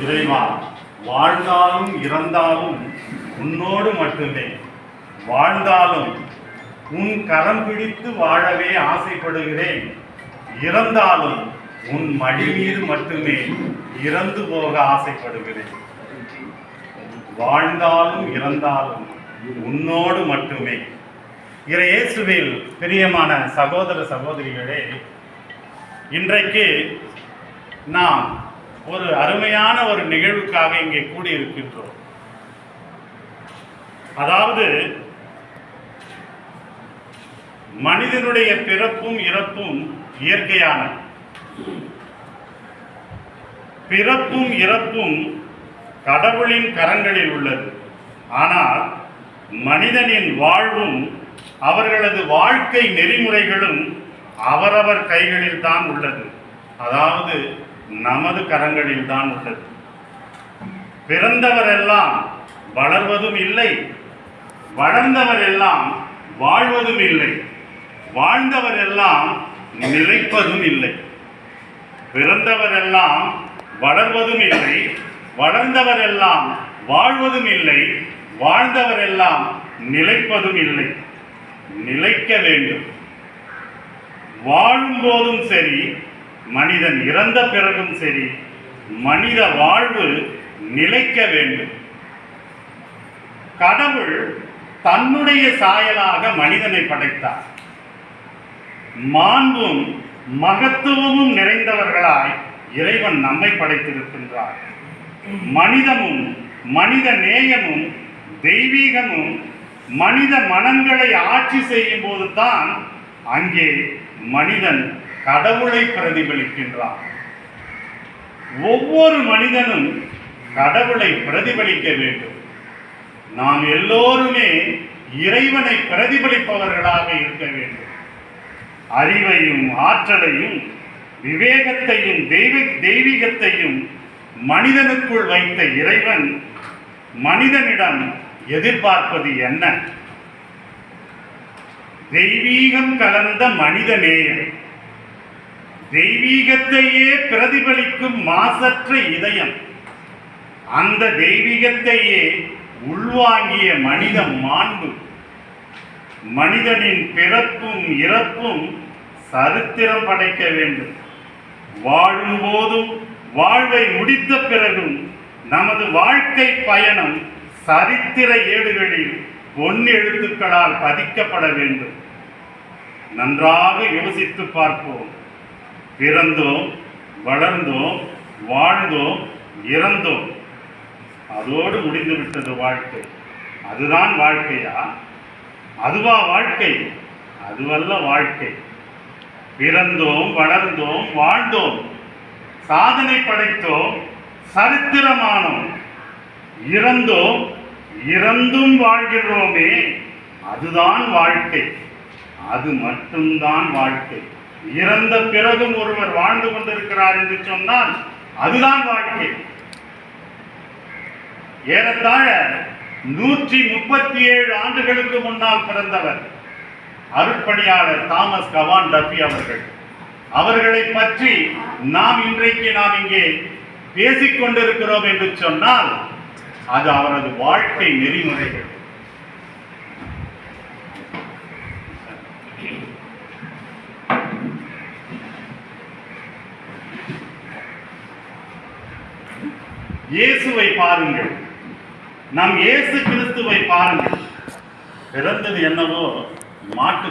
இறைவா, வாழ்ந்தாலும் இறந்தாலும் உன்னோடு மட்டுமே, வாழ்ந்தாலும் உன் கரம் பிடித்து வாழவே ஆசைப்படுகிறேன், இறந்தாலும் உன் மடி மீது மட்டுமே இறந்து போக ஆசைப்படுகிறேன். வாழ்ந்தாலும் இறந்தாலும் உன்னோடு மட்டுமே. இயேசுவில் பிரியமான சகோதர சகோதரிகளே, இன்றைக்கு நாம் ஒரு அருமையான ஒரு நிகழ்வுக்காக இங்கே கூடியிருக்கின்றோம். அதாவது மனிதனுடைய பிறப்பும் இறப்பும் இயற்கையானது. பிறப்பும் இறப்பும் கடவுளின் கரங்களில் உள்ளது. ஆனால் மனிதனின் வாழ்வும் அவர்களது வாழ்க்கை நெறிமுறைகளும் அவரவர் கைகளில் தான் உள்ளது. அதாவது நமது கரங்களில் தான் உள்ளது. பிறந்தவரெல்லாம் வளர்வதும் இல்லை, வளர்ந்தவரெல்லாம் வாழ்வதும் இல்லை, வாழ்ந்தவரெல்லாம் நிலைப்பதும் இல்லை. பிறந்தவரெல்லாம் வளர்வதும் இல்லை, வளர்ந்தவரெல்லாம் வாழ்வதும் இல்லை, வாழ்ந்தவரெல்லாம் நிலைப்பதும் இல்லை. நிலைக்க வேண்டும். வாழும் போதும் சரி, மனிதன் இறந்த பிறகும் சரி, மனித வாழ்வு நிலைக்க வேண்டும். கடவுள் தன்னுடைய சாயலாக மனிதனை படைத்தார். மாண்பும் மகத்துவமும் நிறைந்தவர்களாய் இறைவன் நம்மை படைத்திருக்கின்றார். மனிதமும் மனித நேயமும் தெய்வீகமும் மனித மனங்களை ஆட்சி செய்யும் போதுதான் அங்கே மனிதன் கடவுளை பிரதிபலிக்கின்றான். ஒவ்வொரு மனிதனும் கடவுளை பிரதிபலிக்க வேண்டும். நாம் எல்லோருமே இறைவனை பிரதிபலிப்பவர்களாக இருக்க வேண்டும். அறிவையும் ஆற்றலையும் விவேகத்தையும் தெய்வீகத்தையும் மனிதனுக்குள் வைத்த இறைவன் மனிதனிடம் எதிர்பார்ப்பது என்ன? தெய்வீகம் கலந்த மனித நேயம், தெய்வீகத்தையே பிரதிபலிக்கும் மாசற்ற இதயம், அந்த தெய்வீகத்தையே உள்வாங்கிய மனித மாண்பு. மனிதனின் பிறப்பும் இறப்பும் சரித்திரம் படைக்க வேண்டும். வாழும் போதும் வாழ்வை முடித்த பிறகும் நமது வாழ்க்கை பயணம் சரித்திர ஏடுகளில் பொன்னெழுத்துக்களால் பதிக்கப்பட வேண்டும். நன்றாக யோசித்து பார்ப்போம். பிறந்தோம், வளர்ந்தோம், வாழ்ந்தோம், இறந்தோம், அதோடு முடிந்துவிட்டது வாழ்க்கை. அதுதான் வாழ்க்கையா? அதுவா வாழ்க்கை? அதுவல்ல வாழ்க்கை. பிறந்தோம், வளர்ந்தோம், வாழ்ந்தோம், சாதனை படைத்தோம், சரித்திரமானோம், இறந்தோம், இறந்தும் வாழ்கிறோமே, அதுதான் வாழ்க்கை. அது மட்டும்தான் வாழ்க்கை. இறந்த பிறகும் ஒருவர் வாழ்ந்து கொண்டிருக்கிறார் என்று சொன்னால் அதுதான் வாழ்க்கை. ஏறத்தாழ 137 ஆண்டுகளுக்கு முன்னால் பிறந்தவர் அருட்பணியாளர் தாமஸ் கவான் டஃபி அவர்கள். அவர்களை பற்றி நாம் இன்றைக்கு இங்கே பேசிக் கொண்டிருக்கிறோம் என்று சொன்னால் அது அவரது வாழ்க்கை நெறிமுறைகள். இயேசுவை பாருங்கள், நம் இயேசு கிறிஸ்துவை பாருங்கள். பிறந்தது என்னவோ மாட்டு